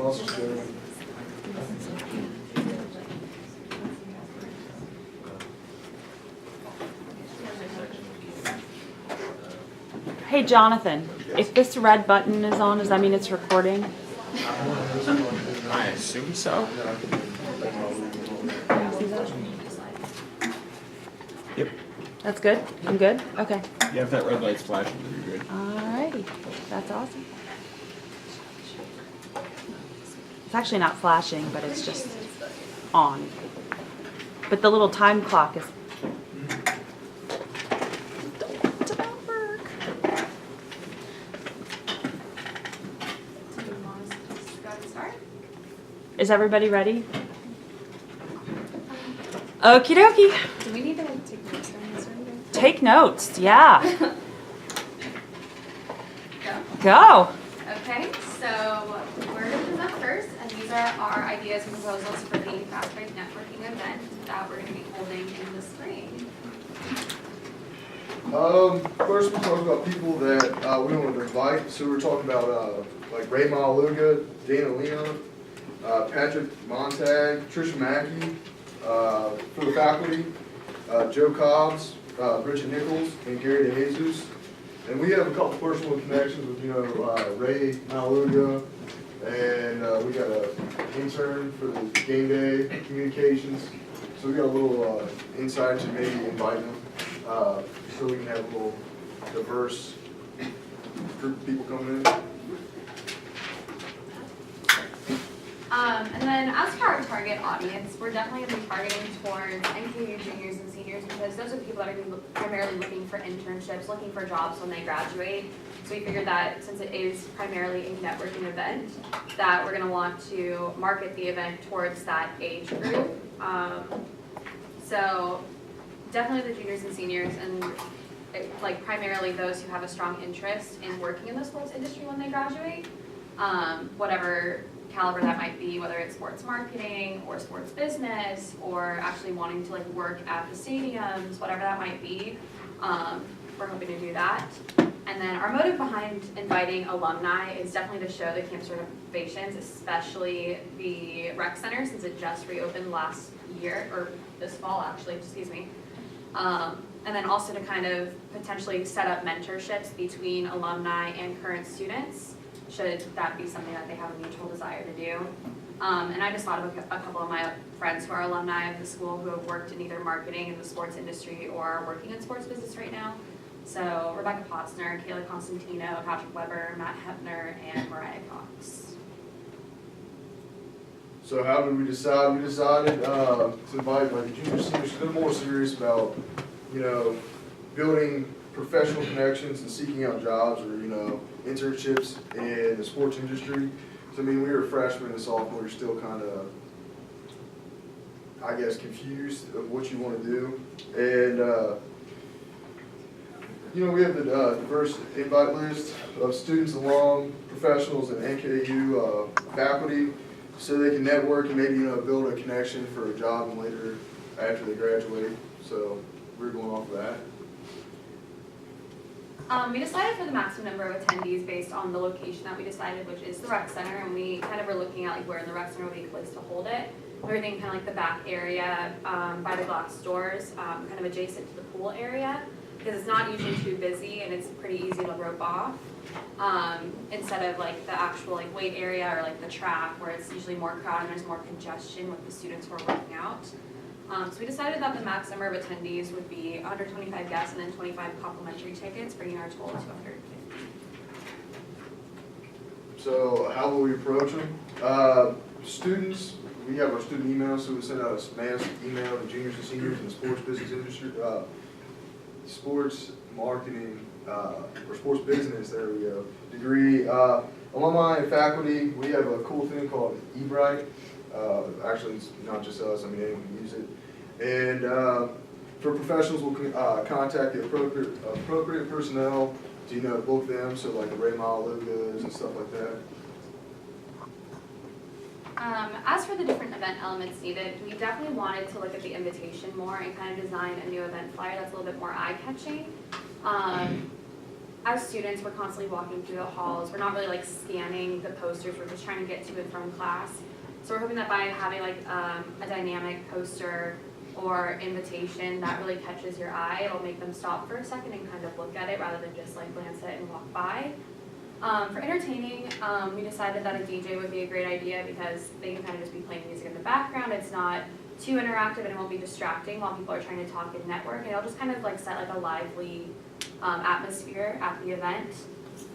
Awesome, Jeremy. Hey Jonathan, if this red button is on, does that mean it's recording? I assume so. Yep. That's good? I'm good? Okay. Yeah, if that red light's flashing, then you're good. Alrighty. That's awesome. It's actually not flashing, but it's just on. But the little time clock is... Don't work. Is everybody ready? Okie dokie. Do we need to take notes during this or anything? Take notes, yeah. Go. Go. Okay, so we're going to present first, and these are our ideas and proposals for the Fast Break Networking event that we're going to be holding in the spring. First we'll talk about people that we want to invite. So we're talking about like Ray Malaluga, Dana Leon, Patrick Montag, Trisha Mackey, for the faculty, Joe Cobbs, Richard Nichols, and Gary DeJesus. And we have a couple personal connections with, Ray Malaluga, and we got an intern for the game day communications. So we got a little insight to maybe invite them, so we can have a little diverse group of people coming in. And then as for our target audience, we're definitely going to be targeting towards NKU juniors and seniors because those are people that are going to be primarily looking for internships, looking for jobs when they graduate. So we figured that since it is primarily a networking event, that we're going to want to market the event towards that age group. So definitely the juniors and seniors, and like primarily those who have a strong interest in working in the sports industry when they graduate, whatever caliber that might be, whether it's sports marketing or sports business or actually wanting to like work at the stadiums, whatever that might be. We're hoping to do that. And then our motive behind inviting alumni is definitely to show the campus renovations, especially the rec center, since it just reopened last year, or this fall actually, excuse me. And then also to kind of potentially set up mentorships between alumni and current students, should that be something that they have a mutual desire to do. And I just thought of a couple of my friends who are alumni of the school who have worked in either marketing in the sports industry or are working in sports business right now. So Rebecca Potzner, Kayla Constantino, Patrick Weber, Matt Hepner, and Mariah Cox. So how did we decide? We decided to invite like the junior seniors who are more serious about, building professional connections and seeking out jobs or, internships in the sports industry. So we were freshmen and sophomore, you're still kind of, I guess, confused of what you want to do. And, we have the diverse invite list of students, alum, professionals, and NKU faculty, so they can network and maybe build a connection for a job later after they graduate. So we're going off of that. We decided for the maximum number of attendees based on the location that we decided, which is the rec center, and we kind of were looking at like where in the rec center would be a place to hold it. We were thinking kind of like the back area by the glass doors, kind of adjacent to the pool area, because it's not usually too busy and it's pretty easy to rope off. Instead of like the actual like weight area or like the track where it's usually more crowded and there's more congestion with the students who are working out. So we decided that the max number of attendees would be 125 guests and then 25 complimentary tickets, bringing our total to 150. So how will we approach them? Students, we have our student email, so we send out a mass email to juniors and seniors in the sports business industry, sports marketing, or sports business, there we go, degree. Alumni and faculty, we have a cool thing called eBrite. Actually, it's not just us, anyone can use it. And for professionals, we'll contact the appropriate personnel to, book them, so like the Ray Malalugas and stuff like that. As for the different event elements needed, we definitely wanted to look at the invitation more and kind of design a new event flyer that's a little bit more eye-catching. as students, we're constantly walking through the halls. We're not really like scanning the posters. We're just trying to get to and from class. So we're hoping that by having like a dynamic poster or invitation that really catches your eye, it'll make them stop for a second and kind of look at it rather than just like glance at it and walk by. For entertaining, we decided that a DJ would be a great idea because they can kind of just be playing music in the background. It's not too interactive and it won't be distracting while people are trying to talk and network. And it'll just kind of like set like a lively atmosphere at the event.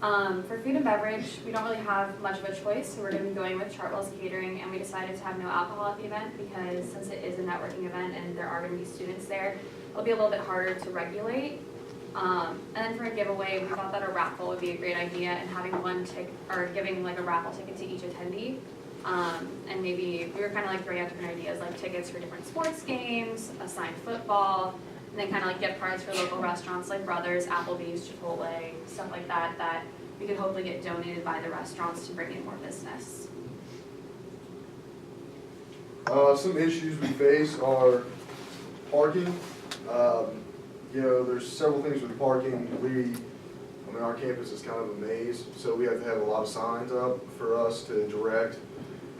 For food and beverage, we don't really have much of a choice, so we're going to be going with Chartwell's Catering, and we decided to have no alcohol at the event because since it is a networking event and there are going to be students there, it'll be a little bit harder to regulate. And then for a giveaway, we thought that a raffle would be a great idea, and having one ticket or giving like a raffle ticket to each attendee. And maybe we were kind of like throwing out different ideas like tickets for different sports games, a signed football, and then kind of like gift cards for local restaurants like Brothers, Applebee's, Chipotle, stuff like that that we could hopefully get donated by the restaurants to bring in more business. Some issues we face are parking. There's several things with parking. Our campus is kind of a maze, so we have to have a lot of signs up for us to direct.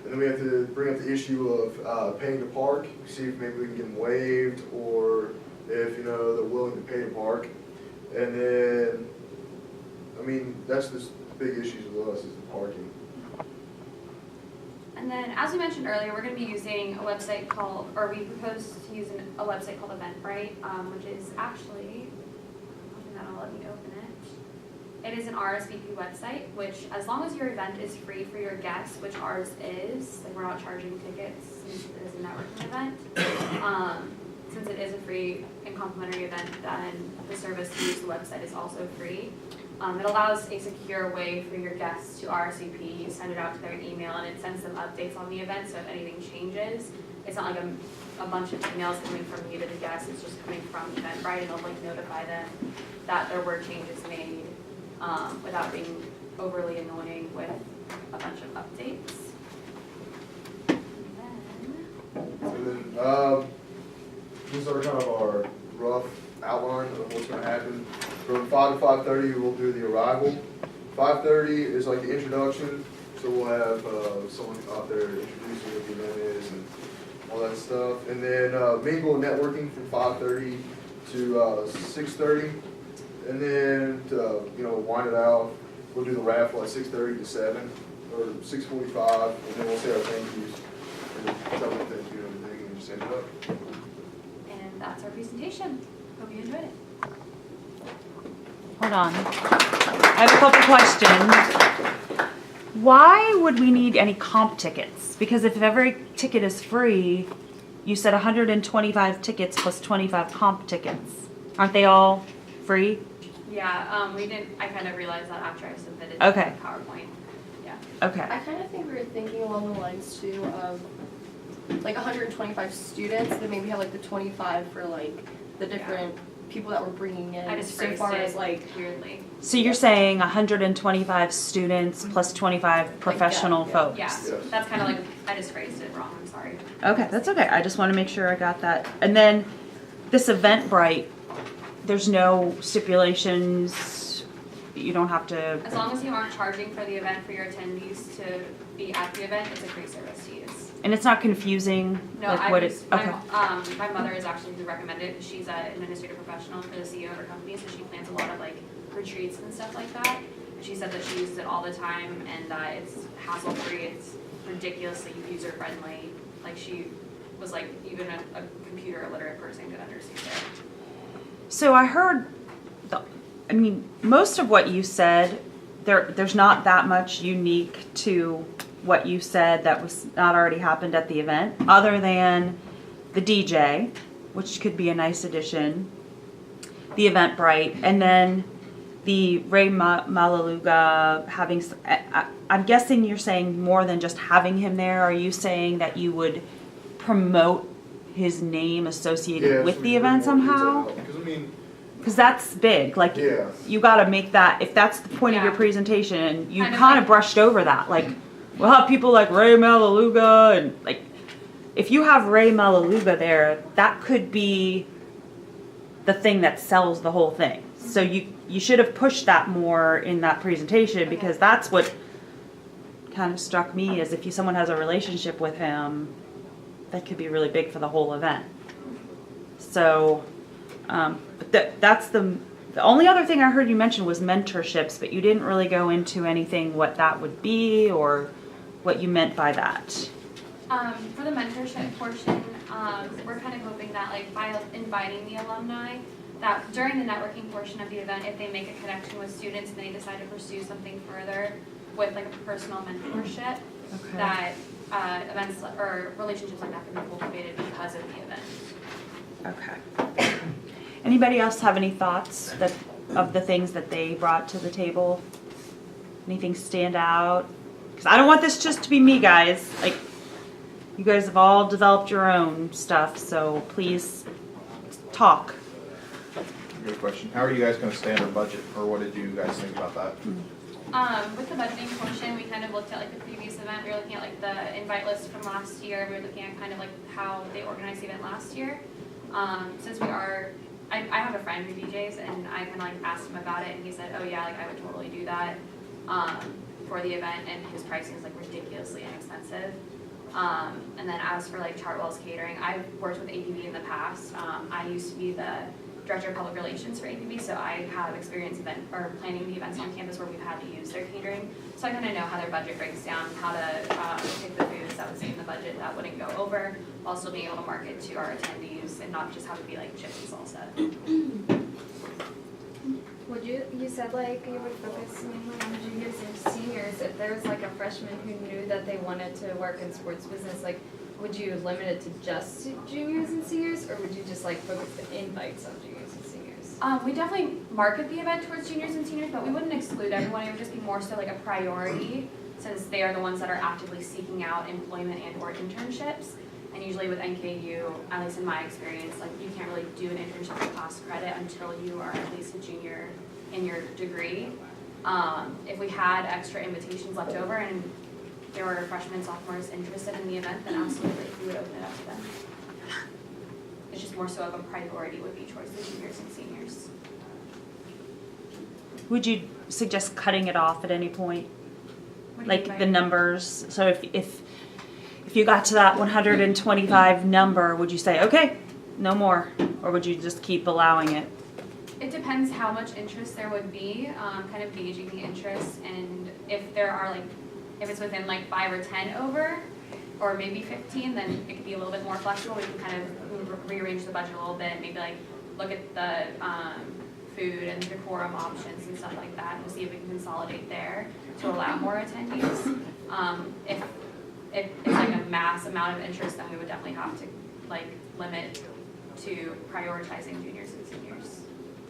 And then we have to bring up the issue of paying to park, see if maybe we can get them waived or if, they're willing to pay to park. And then, that's the big issues with us is the parking. And then, as we mentioned earlier, we're going to be using a website called, or we propose to use a website called Eventbrite, which is actually, that'll let me open it. It is an RSVP website, which as long as your event is free for your guests, which ours is, like we're not charging tickets since it is a networking event. Since it is a free and complimentary event, then the service to use the website is also free. It allows a secure way for your guests to RSVP. You send it out to their email and it sends them updates on the event, so if anything changes, it's not like a bunch of emails coming from you to the guests, it's just coming from Eventbrite, and it'll like notify them that there were changes made without being overly annoying with a bunch of updates. And then, these are kind of our rough outline of what's going to happen. From 5 to 5:30, we'll do the arrival. 5:30 is like the introduction, so we'll have someone out there introducing what the event is and all that stuff. And then mingle and networking from 5:30 to 6:30. And then to wind it out, we'll do the raffle at 6:30 to 7 or 6:45, and then we'll say our thank yous and tell them thank you and everything and just end it up. And that's our presentation. Hope you enjoyed it. Hold on. I have a couple questions. Why would we need any comp tickets? Because if every ticket is free, you said 125 tickets plus 25 comp tickets. Aren't they all free? Yeah, I kind of realized that after I submitted Okay. the PowerPoint. Yeah. Okay. I kind of think we were thinking along the lines too of like 125 students, then maybe have like the 25 for like the different people that we're bringing in. I just so phrased far it as like weirdly. So you're saying 125 students plus 25 professional yeah. folks? Yeah, Yes. that's kind of like, I just phrased it wrong, I'm sorry. Okay, that's okay. I just want to make sure I got that. And then this Eventbrite, there's no stipulations. You don't have to. As long as you aren't charging for the event for your attendees to be at the event, it's a free service to use. And it's not confusing. No, like I what was, it. Okay. my mother is actually the recommended, she's an administrative professional for the CEO of her company, so she plans a lot of like retreats and stuff like that. And she said that she uses it all the time and that it's hassle-free, it's ridiculously user-friendly. Like she was like, even a computer illiterate person could understand it. So I heard. Most of what you said, there's not that much unique to what you said that was not already happened at the event, other than the DJ, which could be a nice addition, the Eventbrite, and then the Ray Malaluga having. I'm guessing you're saying more than just having him there. Are you saying that you would promote his name associated with the event somehow? Because that's big. Like, Yeah. you got to make that, if that's the point of your Yeah. presentation, you Kind of kind of like- brushed over that. Like, we'll have people like Ray Malaluga, and like, if you have Ray Malaluga there, that could be the thing that sells the whole thing. So you should have pushed that more in that presentation, because that's what kind of struck me, is if someone has a relationship with him, that could be really big for the whole event. So, but that's the only other thing I heard you mention was mentorships, but you didn't really go into anything what that would be or what you meant by that. For the mentorship portion, we're kind of hoping that like by inviting the alumni, that during the networking portion of the event, if they make a connection with students and they decide to pursue something further with like a personal mentorship, Okay. that events or relationships like that can be cultivated because of the event. Okay. Anybody else have any thoughts of the things that they brought to the table? Anything stand out? Because I don't want this just to be me, guys. Like, you guys have all developed your own stuff, so please talk. Good question. How are you guys gonna stay under budget, or what did you guys think about that? With the budgeting portion, we kind of looked at like the previous event. We were looking at like the invite list from last year. We were looking at kind of like how they organized the event last year. Since I have a friend who DJs, and I kind of like asked him about it, and he said, oh yeah, like I would totally do that for the event, and his pricing is like ridiculously inexpensive. And then as for like Chartwell's catering, I've worked with APB in the past. I used to be the Director of Public Relations for APB, so I have experience planning the events on campus where we've had to use their catering. So I kind of know how their budget breaks down, how to pick the foods that would stay in the budget that wouldn't go over, while still being able to market to our attendees and not just have it be like chips and salsa. You said like you would focus mainly on juniors and seniors. If there was like a freshman who knew that they wanted to work in sports business, like would you limit it to just juniors and seniors, or would you just like focus the invites on juniors and seniors? We definitely market the event towards juniors and seniors, but we wouldn't exclude everyone. It would just be more so like a priority, since they are the ones that are actively seeking out employment and or internships. And usually with NKU, at least in my experience, like you can't really do an internship for cost credit until you are at least a junior in your degree. If we had extra invitations left over and there were freshmen, sophomores interested in the event, then absolutely we would open it up to them. It's just more so of a priority would be towards the juniors and seniors. Would you suggest cutting it off at any point? What do you Like mean the by- numbers? So if you got to that 125 number, would you say, okay, no more? Or would you just keep allowing it? It depends how much interest there would be, kind of gauging the interest, and if there are like, if it's within like 5 or 10 over, or maybe 15, then it could be a little bit more flexible. We can kind of rearrange the budget a little bit, maybe like look at the food and decorum options and stuff like that, and see if we can consolidate there to allow more attendees. If it's like a mass amount of interest, then we would definitely have to like limit to prioritizing juniors and seniors.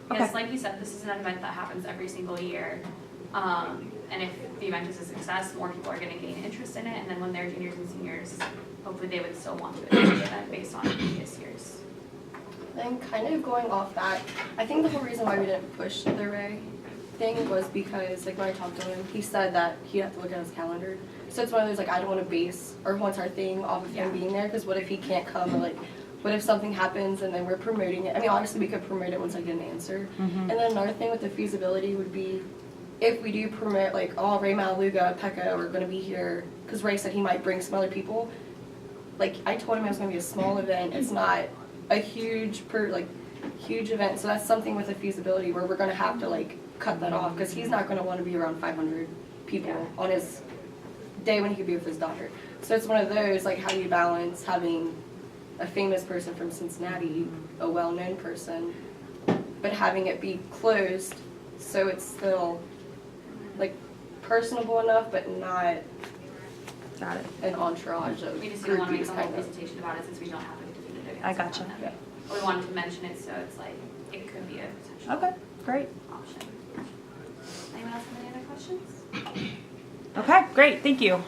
Because Okay. like you said, this is an event that happens every single year. And if the event is a success, more people are gonna gain interest in it, and then when they're juniors and seniors, hopefully they would still want to attend the event based on previous years. Then kind of going off that, I think the whole reason why we didn't push the Ray thing was because, like when I talked to him, he said that he'd have to look at his calendar. So it's one of those like I don't want to base our whole entire thing off of him being there, because what if he can't come, or like what if something happens and then we're promoting it? I mean, obviously we could promote it once I get an answer. And then another thing with the feasibility would be if we do promote like, oh, Ray Malaluga, Pekka are going to be here, because Ray said he might bring some other people. Like I told him it was going to be a small event. It's not a huge huge event. So that's something with the feasibility where we're going to have to like cut that off, because he's not going to want to be around 500 people on his day when he could be with his daughter. So it's one of those, like, how do you balance having a famous person from Cincinnati, a well-known person, but having it be closed so it's still like personable enough, but not Got it. an entourage of We just didn't want to make groupies the whole kind of. presentation about it since we don't have a definitive I answer gotcha. on that. Yeah. We wanted to mention it, so it's like, it could be a potential Okay, great. option. Anyone else have any other questions? Okay, great, thank you.